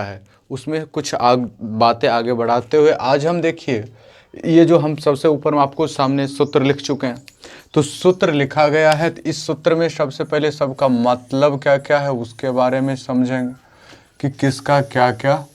है उसमें कुछ बातें आगे बढ़ाते हुए आज हम देखिए ये जो हम सबसे ऊपर में आपको सामने सूत्र लिख चुके हैं, तो सूत्र लिखा गया है। तो इस सूत्र में सबसे पहले सबका मतलब क्या क्या है उसके बारे में समझेंगे कि किसका क्या क्या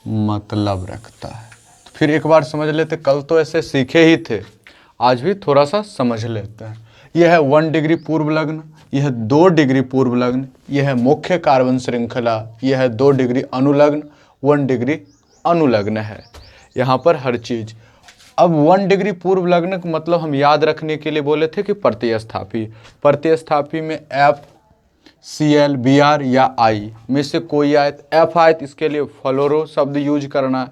मतलब रखता है। तो फिर एक बार समझ लेते, कल तो ऐसे सीखे ही थे, आज भी थोड़ा सा समझ लेते हैं। यह है 1 डिग्री पूर्व लग्न, यह 2 डिग्री पूर्व लग्न, यह है मुख्य कार्बन श्रृंखला, यह है 2 डिग्री अनुलग्न, 1 डिग्री अनुलग्न है यहाँ पर हर चीज। अब 1 डिग्री पूर्व लग्न का मतलब हम याद रखने के लिए बोले थे कि प्रतिस्थापी, प्रतिस्थापी में एफ, Cl, Br या I में से कोई आए। एफ आए तो इसके लिए फ्लोरो शब्द यूज करना है,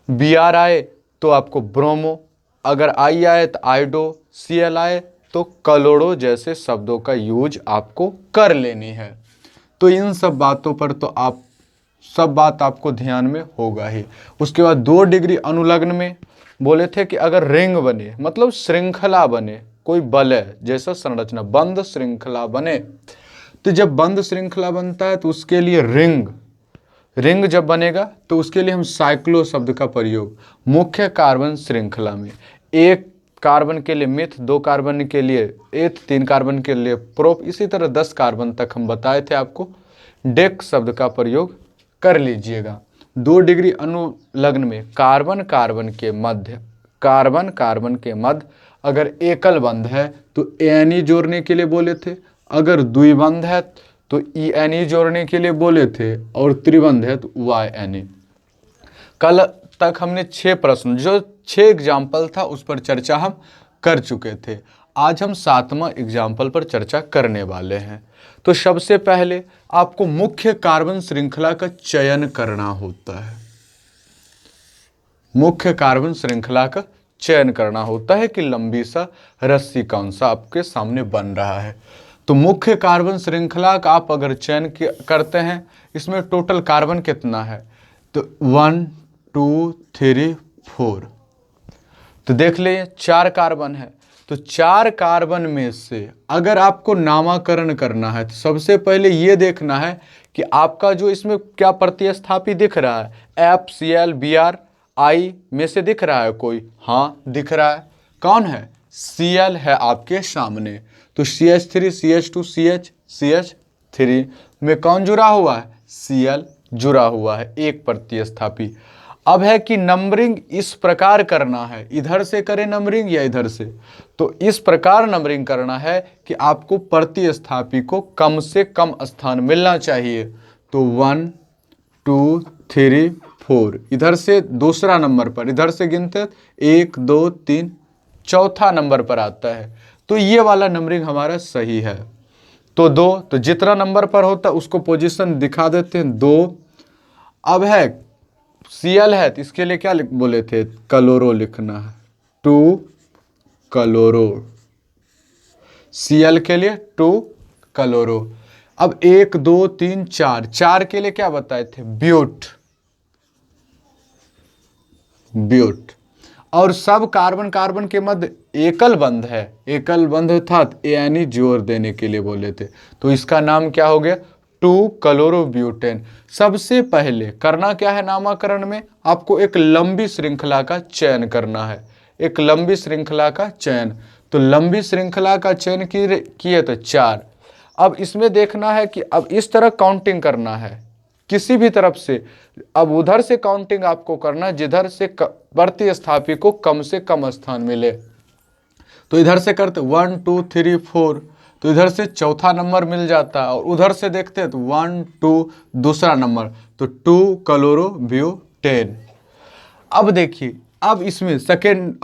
Br आए तो आपको ब्रोमो, अगर I आए तो आइडो, Cl आए तो क्लोरो जैसे शब्दों का यूज आपको कर लेनी है। तो इन सब बातों पर तो आप सब बात आपको ध्यान में होगा ही। उसके बाद 2 डिग्री अनुलग्न में बोले थे कि अगर रिंग बने मतलब श्रृंखला बने, कोई वलय जैसा संरचना बंद श्रृंखला बने, तो जब बंद श्रृंखला बनता है तो उसके लिए रिंग जब बनेगा तो उसके लिए हम साइक्लो शब्द का प्रयोग मुख्य कार्बन श्रृंखला में, 1 कार्बन के लिए मिथ, 2 कार्बन के लिए एथ, 3 कार्बन के लिए प्रोप, इसी तरह 10 कार्बन तक हम बताए थे आपको, डेक शब्द का प्रयोग कर लीजिएगा। 2 डिग्री अनुलग्न में कार्बन कार्बन के मध्य अगर एकल बंध है तो एनी जोड़ने के लिए बोले थे, अगर द्विबंध है तो एनी जोड़ने के लिए बोले थे, और त्रिबंध है तो एनी। कल तक हमने 6 प्रश्न जो 6 एग्जाम्पल था उस पर चर्चा हम कर चुके थे। आज हम 7वां एग्जाम्पल पर चर्चा करने वाले हैं। तो सबसे पहले आपको मुख्य कार्बन श्रृंखला का चयन करना होता है, मुख्य कार्बन श्रृंखला का चयन करना होता है कि लंबी सा रस्सी कौन सा आपके सामने बन रहा है। तो मुख्य कार्बन श्रृंखला का आप अगर चयन करते हैं, इसमें टोटल कार्बन कितना है, तो 1 2 3 4, तो देख ले 4 कार्बन है। तो 4 कार्बन में से अगर आपको नामकरण करना है तो सबसे पहले ये देखना है कि आपका जो इसमें क्या प्रतिस्थापी दिख रहा है, एफ, Cl, Br, I में से दिख रहा है कोई, हाँ दिख रहा है। कौन है, Cl है आपके सामने, तो CH3 CH2 CH3 में कौन जुड़ा हुआ है, Cl जुड़ा हुआ है, एक प्रतिस्थापी। अब है कि नंबरिंग इस प्रकार करना है, इधर से करें नंबरिंग या इधर से, तो इस प्रकार नंबरिंग करना है कि आपको प्रतिस्थापी को कम से कम स्थान मिलना चाहिए। तो 1 2 3 4, इधर से दूसरा नंबर पर, इधर से गिनते 1 2 3, चौथा नंबर पर आता है, तो ये वाला नंबरिंग हमारा सही है। तो 2, तो जितना नंबर पर होता है उसको पोजीशन दिखा देते हैं 2। अब है Cl है तो इसके लिए क्या बोले थे, क्लोरो लिखना है, 2 क्लोरो, Cl के लिए 2 क्लोरो। अब 1 2 3 4 के लिए क्या बताए थे, ब्यूट। और सब कार्बन कार्बन के मध्य एकल बंध है, एकल बंध था एनी जोड़ देने के लिए बोले थे, तो इसका नाम क्या हो गया, 2 क्लोरोब्यूटेन। सबसे पहले करना क्या है, नामकरण में आपको एक लंबी श्रृंखला का चयन करना है, एक लंबी श्रृंखला का चयन। तो लंबी श्रृंखला का चयन किए तो 4। अब इसमें देखना है कि अब इस तरह काउंटिंग करना है किसी भी तरफ से, अब उधर से काउंटिंग आपको करना जिधर से प्रतिस्थापी को कम से कम स्थान मिले। तो इधर से करते 1 2 3 4, तो इधर से चौथा नंबर मिल जाता है, और उधर से देखते हैं तो 1 2 दूसरा नंबर, तो 2 क्लोरोब्यूटेन। अब देखिए, अब इसमें सेकेंड,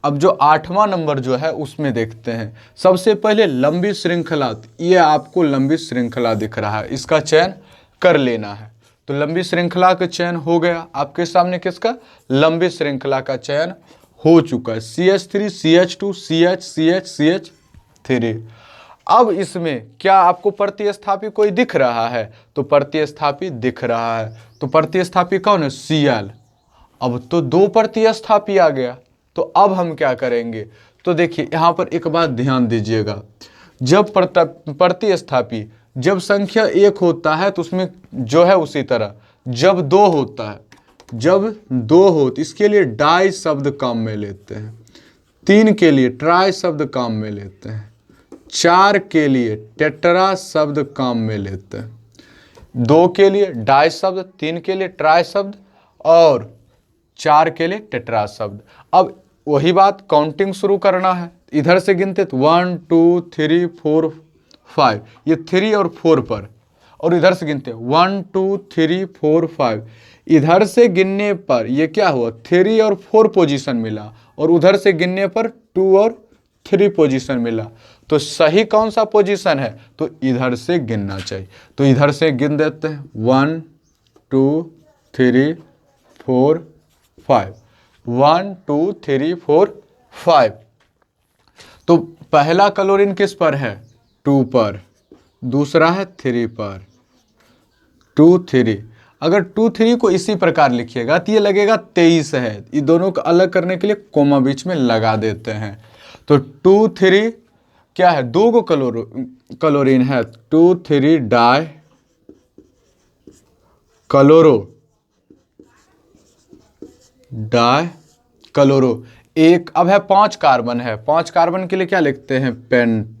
अब जो 8वां नंबर जो है उसमें देखते हैं। सबसे पहले लंबी श्रृंखला, ये आपको लंबी श्रृंखला दिख रहा है, इसका चयन कर लेना है। तो लंबी श्रृंखला का चयन हो गया आपके सामने, किसका, लंबी श्रृंखला का चयन हो चुका है, CH3 CH2 CH3। अब इसमें क्या आपको प्रतिस्थापी कोई दिख रहा है, तो प्रतिस्थापी दिख रहा है, तो प्रतिस्थापी कौन है, Cl। अब तो 2 प्रतिस्थापी आ गया, तो अब हम क्या करेंगे, तो देखिए यहाँ पर एक बात ध्यान दीजिएगा, जब प्रतिस्थापी जब संख्या 1 होता है तो उसमें जो है उसी तरह जब दो होता है, जब दो हो तो इसके लिए डाई शब्द काम में लेते हैं, 3 के लिए ट्राई शब्द काम में लेते हैं, 4 के लिए टेट्रा शब्द काम में लेते हैं, 2 के लिए डाई शब्द, 3 के लिए ट्राई शब्द और 4 के लिए टेट्रा शब्द। अब वही बात काउंटिंग शुरू करना है, इधर से गिनते तो 1 2 3 4 5, ये 3 और 4 पर, और इधर से गिनते 1 2 3 4 5, इधर से गिनने पर ये क्या हुआ 3 और 4 पोजीशन मिला, और उधर से गिनने पर 2 और 3 पोजीशन मिला। तो सही कौन सा पोजीशन है, तो इधर से गिनना चाहिए। तो इधर से गिन देते हैं 1 2 3 4 5, 1 2 3 4 5। तो पहला क्लोरीन किस पर है, 2 पर, दूसरा है 3 पर, 2 3। अगर 2 3 को इसी प्रकार लिखिएगा तो ये लगेगा 23 है, ये दोनों को अलग करने के लिए कोमा बीच में लगा देते हैं। तो 2 3 क्या है, 2 को क्लोरीन है, 2 3 डाई क्लोरो एक। अब है 5 कार्बन है, 5 कार्बन के लिए क्या लिखते हैं, पेन,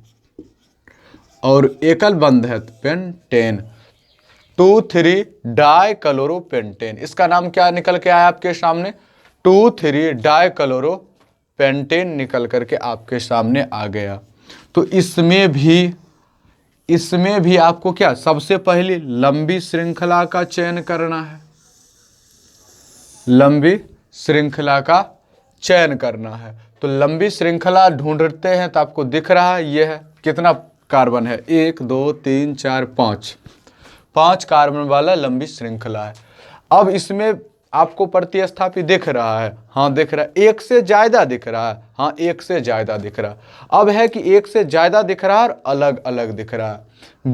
और एकल बंध है तो पेंटेन, 2 3 डाई क्लोरो पेंटेन। इसका नाम क्या निकल के आया आपके सामने, 2 3 डाई क्लोरो पेंटेन निकल करके आपके सामने आ गया। तो इसमें भी आपको क्या सबसे पहले लंबी श्रृंखला का चयन करना है, लंबी श्रृंखला का चयन करना है। तो लंबी श्रृंखला ढूंढते हैं तो आपको दिख रहा है ये है, कितना कार्बन है, 1 2 3 4 5, 5 कार्बन वाला लंबी श्रृंखला है। अब इसमें आपको प्रतिस्थापी दिख रहा है, हाँ दिख रहा है, 1 से ज़्यादा दिख रहा है, हाँ 1 से ज़्यादा दिख रहा है। अब है कि 1 से ज़्यादा दिख रहा है और अलग अलग दिख रहा है,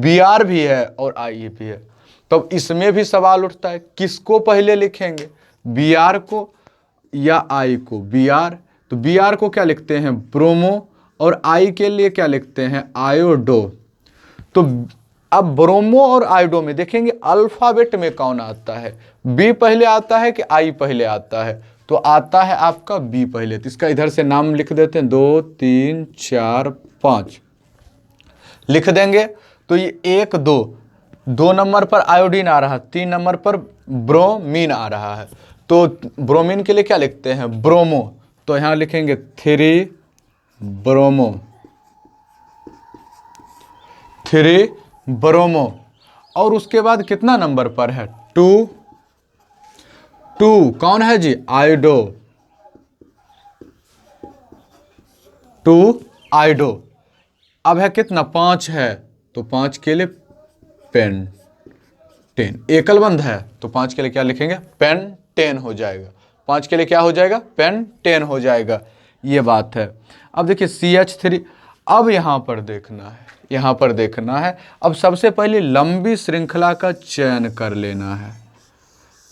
Br भी है और I भी है। तो इसमें भी सवाल उठता है किसको पहले लिखेंगे, Br को या I को। Br, तो Br को क्या लिखते हैं, ब्रोमो, और I के लिए क्या लिखते हैं, आयोडो। तो अब ब्रोमो और आयोडो में देखेंगे अल्फाबेट में कौन आता है, बी पहले आता है कि आई पहले आता है, तो आता है आपका बी पहले। तो इसका इधर से नाम लिख देते हैं, 2 3 4 5 लिख देंगे। तो ये 1 2 नंबर पर आयोडीन आ रहा है, 3 नंबर पर ब्रोमीन आ रहा है। तो ब्रोमीन के लिए क्या लिखते हैं, ब्रोमो, तो यहां लिखेंगे 3 ब्रोमो, 3 ब्रोमो। और उसके बाद कितना नंबर पर है, 2 कौन है जी, आयोडो, 2 आयोडो। अब है कितना, 5 है, तो 5 के लिए पेंटेन, एकल बंध है तो 5 के लिए क्या लिखेंगे, पेंटेन हो जाएगा, 5 के लिए क्या हो जाएगा, पेंटेन हो जाएगा। ये बात है। अब देखिए CH3, अब यहाँ पर देखना है, यहाँ पर देखना है। अब सबसे पहले लंबी श्रृंखला का चयन कर लेना है,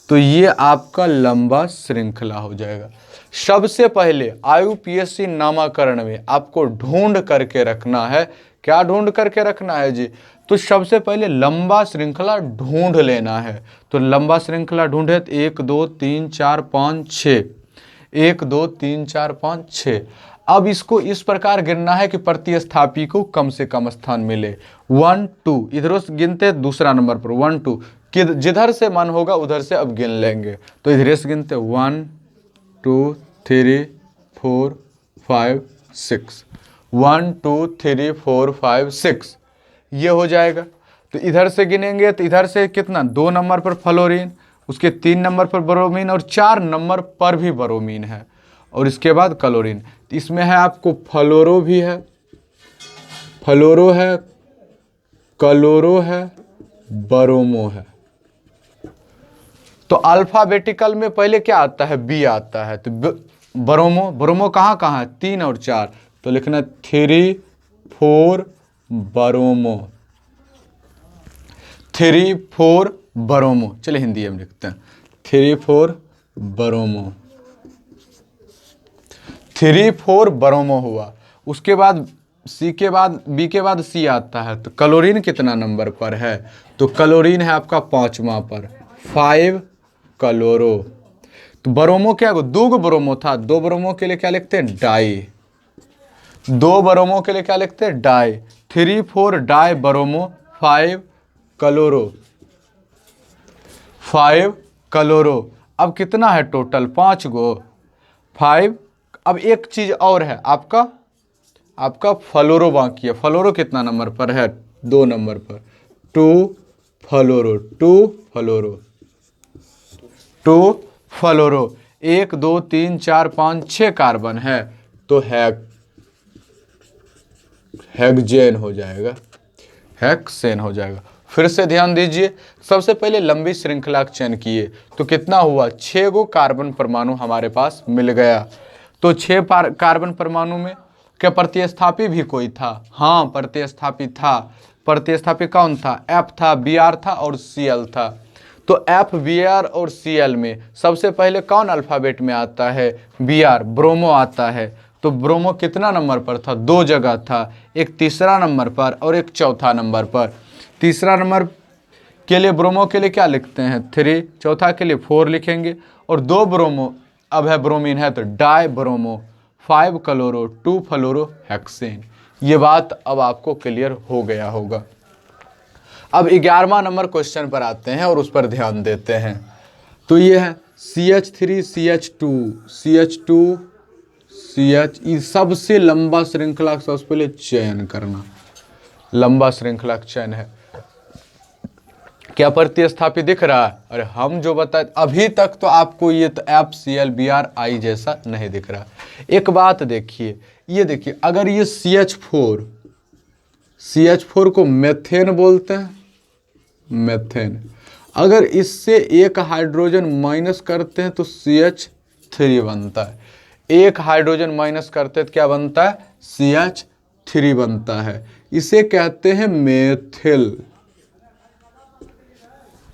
तो ये आपका लंबा श्रृंखला हो जाएगा। सबसे पहले IUPAC नामाकरण में आपको ढूंढ करके रखना है, क्या ढूंढ करके रखना है जी, तो सबसे पहले लंबा श्रृंखला ढूंढ लेना है। तो लंबा श्रृंखला ढूंढे, 1 2 3 4 5 6, 1 2 3 4 5 6। अब इसको इस प्रकार गिनना है कि प्रतिस्थापी को कम से कम स्थान मिले, 1 2, इधरों से गिनते दूसरा नंबर पर 1 2, कि जिधर से मन होगा उधर से अब गिन लेंगे। तो इधर से गिनते 1 2 3 4 5 6, 1 2 3 4 5 6, ये हो जाएगा। तो इधर से गिनेंगे तो इधर से कितना, 2 नंबर पर फ्लोरीन, उसके 3 नंबर पर ब्रोमीन और 4 नंबर पर भी ब्रोमीन है, और इसके बाद क्लोरीन। इसमें है आपको फ्लोरो भी है, फ्लोरो है, क्लोरो है, ब्रोमो है। तो अल्फाबेटिकल में पहले क्या आता है, बी आता है। तो ब्रोमो, ब्रोमो कहाँ कहाँ है, 3 और 4, तो लिखना 3 4 ब्रोमो, 3 4 ब्रोमो। चलिए हिंदी में लिखते हैं, 3 4 ब्रोमो, 3 4 ब्रोमो हुआ। उसके बाद सी के बाद, बी के बाद सी आता है। तो क्लोरीन कितना नंबर पर है, तो क्लोरीन है आपका 5वां पर, 5 क्लोरो। तो ब्रोमो क्या, दो गो ब्रोमो था, दो ब्रोमो के लिए क्या लिखते हैं, डाई। दो ब्रोमो के लिए क्या लिखते हैं, di. 3 4 di bromo 5 chloro, 5 chloro. अब कितना है टोटल, 5 गो, 5। अब एक चीज और है आपका फ्लोरो बाकी है। फ्लोरो कितना नंबर पर है, 2 नंबर पर, 2 फ्लोरो, 2 फ्लोरो, 2 फ्लोरो। 1 2 3 4 5 6 कार्बन है, तो हेक्सेन हो जाएगा, हेक्सेन हो जाएगा। फिर से ध्यान दीजिए, सबसे पहले लंबी श्रृंखला का चयन किए तो कितना हुआ, 6 गो कार्बन परमाणु हमारे पास मिल गया। तो 6 कार्बन परमाणु में क्या प्रतिस्थापी भी कोई था, हाँ प्रतिस्थापी था। प्रतिस्थापी कौन था, एफ था, बी आर था और सी एल था। तो एफ, बी आर और सी एल में सबसे पहले कौन अल्फाबेट में आता है, बी आर, ब्रोमो आता है। तो ब्रोमो कितना नंबर पर था, 2 जगह था, एक तीसरा नंबर पर और एक चौथा नंबर पर। तीसरा नंबर के लिए ब्रोमो के लिए क्या लिखते हैं, 3, चौथा के लिए 4 लिखेंगे। और 2 ब्रोमो अब है, ब्रोमीन है तो डाई ब्रोमो, 5 क्लोरो, 2 फ्लोरो हेक्सेन। ये बात अब आपको क्लियर हो गया होगा। अब 11वां नंबर क्वेश्चन पर आते हैं और उस पर ध्यान देते हैं। तो ये है CH3 CH2 CH2 CH, ये सबसे लंबा श्रृंखला का सबसे पहले चयन करना, लंबा श्रृंखला का चयन है। क्या प्रतिस्थापी दिख रहा है, अरे हम जो बताए अभी तक तो आपको ये तो FCl Br जैसा नहीं दिख रहा। एक बात देखिए, ये देखिए, अगर ये CH4 को मेथेन बोलते हैं, मेथेन। अगर इससे एक हाइड्रोजन माइनस करते हैं तो CH3 बनता है। एक हाइड्रोजन माइनस करते हैं तो क्या बनता है, CH3 बनता है। इसे कहते हैं मेथिल,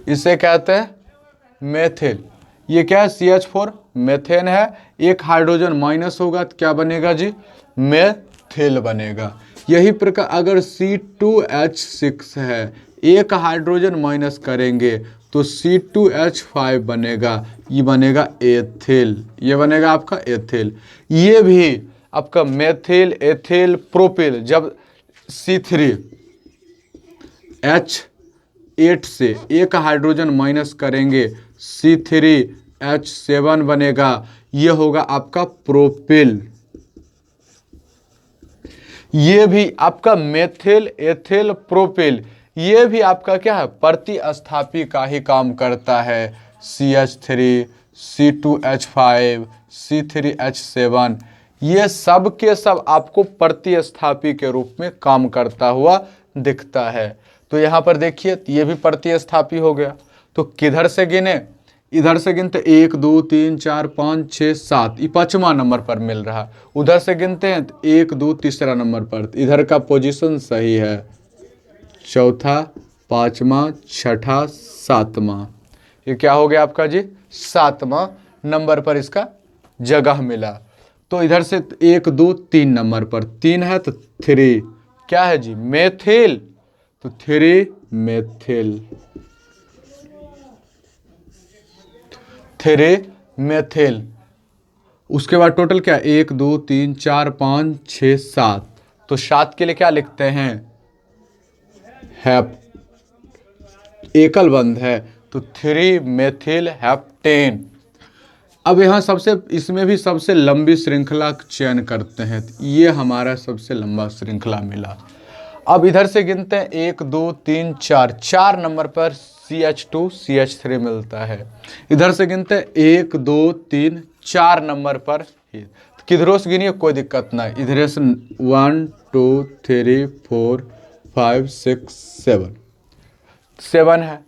इसे कहते हैं मेथिल। ये क्या है, CH4 मेथेन है, एक हाइड्रोजन माइनस होगा तो क्या बनेगा जी, मेथिल बनेगा। यही प्रकार अगर C2H6 है, एक हाइड्रोजन माइनस करेंगे तो C2H5 बनेगा, ये बनेगा एथिल, ये बनेगा आपका एथिल। ये भी आपका मेथिल, एथिल, प्रोपिल। जब C3H8 से एक हाइड्रोजन माइनस करेंगे C3H7 बनेगा, ये होगा आपका प्रोपिल। ये भी आपका मेथिल, एथिल, प्रोपिल, ये भी आपका क्या है, प्रतिस्थापी का ही काम करता है। CH3, C2H5, C3H7, ये सब के सब आपको प्रतिस्थापी के रूप में काम करता हुआ दिखता है। तो यहाँ पर देखिए, ये भी प्रतिस्थापी हो गया। तो किधर से गिने, इधर से गिनते 1 2 3 4 5 6 7, ये 5वां नंबर पर मिल रहा। उधर से गिनते हैं 1 2 तीसरा नंबर पर, इधर का पोजीशन सही है, चौथा, 5वां, 6ठा, 7वां। ये क्या हो गया आपका जी, 7वां नंबर पर इसका जगह मिला। तो इधर से 1 2 3 नंबर पर 3 है तो 3 क्या है जी, मेथिल, तो 3 मेथिल, 3 मेथिल। उसके बाद टोटल क्या, 1 2 3 4 5 6 7, तो 7 के लिए क्या लिखते हैं, एकल बंध है, तो 3 मेथिल हेप्टेन। अब यहाँ सबसे, इसमें भी सबसे लंबी श्रृंखला का चयन करते हैं, तो ये हमारा सबसे लंबा श्रृंखला मिला। अब इधर से गिनते हैं 1 2 3 4, 4 नंबर पर CH2 CH3 मिलता है। इधर से गिनते हैं 1 2 3 4 नंबर पर, किधरों से गिनिए कोई दिक्कत नहीं, इधर से 1 2 3 4 5 6 7 है।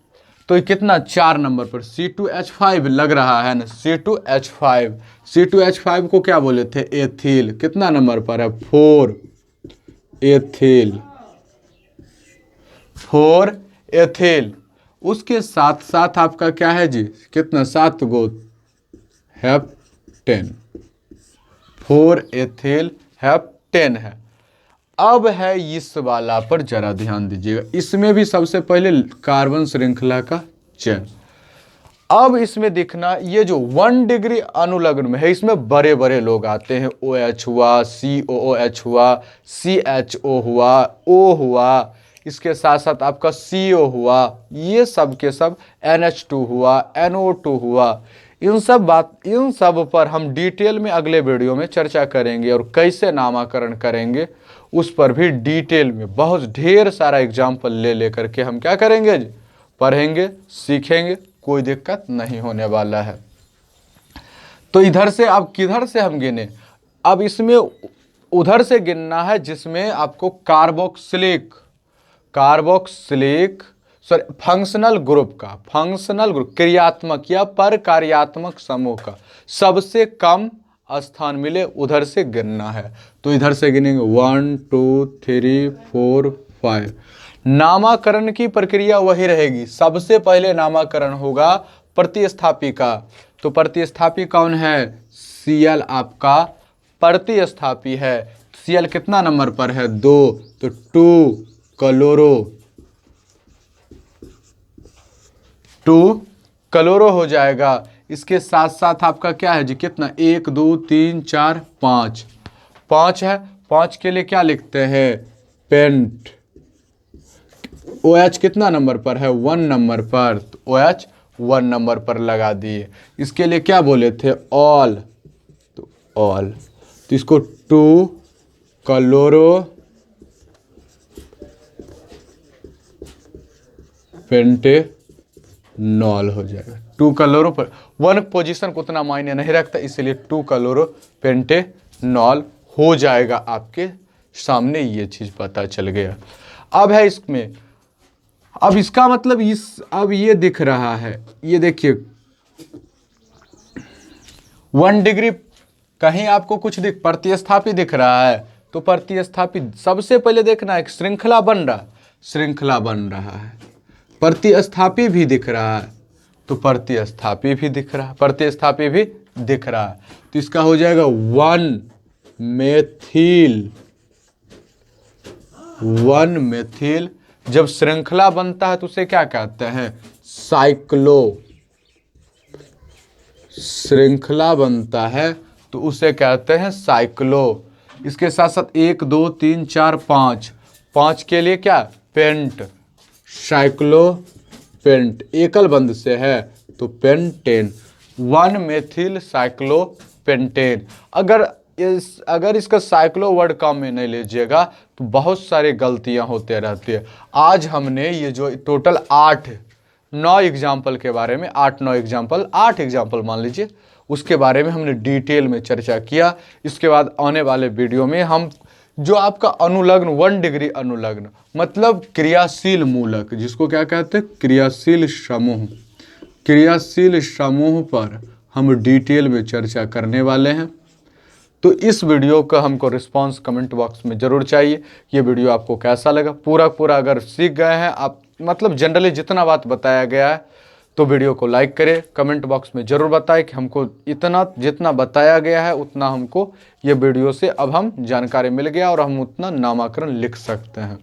तो ये कितना, 4 नंबर पर C2H5 लग रहा है ना, C2H5, C2H5 को क्या बोले थे, एथिल। कितना नंबर पर है, 4 एथिल, 4 एथिल। उसके साथ साथ आपका क्या है जी, कितना, 7 गो हेप्टेन, 4 एथिल हेप्टेन है। अब है इस वाला पर जरा ध्यान दीजिएगा, इसमें भी सबसे पहले कार्बन श्रृंखला का चयन। अब इसमें देखना, ये जो 1 डिग्री अनुलग्न में है इसमें बड़े बड़े लोग आते हैं, OH हुआ, COOH हुआ, CHO हुआ, O हुआ, इसके साथ साथ आपका CO हुआ, ये सब के सब NH2 हुआ, NO2 हुआ। इन सब पर हम डिटेल में अगले वीडियो में चर्चा करेंगे और कैसे नामकरण करेंगे उस पर भी डिटेल में बहुत ढेर सारा एग्जाम्पल ले करके हम क्या करेंगे, पढ़ेंगे, सीखेंगे, कोई दिक्कत नहीं होने वाला है। तो इधर से अब किधर से हम गिने, अब इसमें उधर से गिनना है जिसमें आपको कार्बोक्सिलिक फंक्शनल ग्रुप का, फंक्शनल ग्रुप क्रियात्मक या परकार्यात्मक समूह का सबसे कम स्थान मिले, उधर से गिनना है। तो इधर से गिनेंगे 1 2 3 4 5। नामकरण की प्रक्रिया वही रहेगी, सबसे पहले नामकरण होगा प्रतिस्थापी का। तो प्रतिस्थापी कौन है, Cl आपका प्रतिस्थापी है। Cl कितना नंबर पर है, 2, तो 2 क्लोरो हो जाएगा। इसके साथ साथ आपका क्या है जी, कितना, 1 2 3 4 5, 5 है। 5 के लिए क्या लिखते हैं, पेंट। OH कितना नंबर पर है, 1 नंबर पर, तो OH 1 नंबर पर लगा दिए। इसके लिए क्या बोले थे, ऑल, तो ऑल, तो इसको 2 क्लोरो पेंटेनॉल हो जाएगा। 2 क्लोरो पर 1 पोजीशन को उतना मायने नहीं रखता, इसलिए 2 क्लोरो पेंटेनॉल हो जाएगा। आपके सामने ये चीज पता चल गया। अब है इसमें, अब इसका मतलब अब ये दिख रहा है, ये देखिए 1 डिग्री, कहीं आपको कुछ प्रतिस्थापी दिख रहा है, तो प्रतिस्थापी सबसे पहले देखना है, श्रृंखला बन रहा है। प्रतिस्थापी भी दिख रहा है, तो प्रतिस्थापी भी दिख रहा है, तो इसका हो जाएगा 1 मेथिल। जब श्रृंखला बनता है तो उसे क्या कहते हैं, श्रृंखला बनता है तो उसे कहते हैं साइक्लो। इसके साथ साथ 1 2 3 4 5 के लिए क्या, पेंट, साइक्लोपेंट, एकल बंद से है तो पेंटेन, 1 मेथिल साइक्लोपेंटेन। अगर इसका साइक्लो वर्ड काम में नहीं लीजिएगा तो बहुत सारी गलतियां होते रहती है। आज हमने ये जो टोटल 8-9 एग्जाम्पल के बारे में, 8 एग्जाम्पल मान लीजिए, उसके बारे में हमने डिटेल में चर्चा किया। इसके बाद आने वाले वीडियो में हम जो आपका अनुलग्न 1 डिग्री अनुलग्न मतलब क्रियाशील मूलक, जिसको क्या कहते हैं, क्रियाशील समूह पर हम डिटेल में चर्चा करने वाले हैं। तो इस वीडियो का हमको रिस्पांस कमेंट बॉक्स में ज़रूर चाहिए। ये वीडियो आपको कैसा लगा, पूरा अगर सीख गए हैं आप, मतलब जनरली जितना बात बताया गया है, तो वीडियो को लाइक करें, कमेंट बॉक्स में ज़रूर बताएं कि हमको जितना बताया गया है उतना हमको ये वीडियो से अब हम जानकारी मिल गया और हम उतना नामकरण लिख सकते हैं।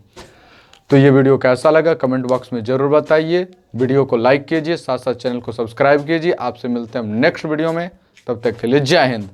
तो ये वीडियो कैसा लगा कमेंट बॉक्स में ज़रूर बताइए। वीडियो को लाइक कीजिए, साथ साथ चैनल को सब्सक्राइब कीजिए। आपसे मिलते हैं हम नेक्स्ट वीडियो में, तब तक के लिए जय हिंद।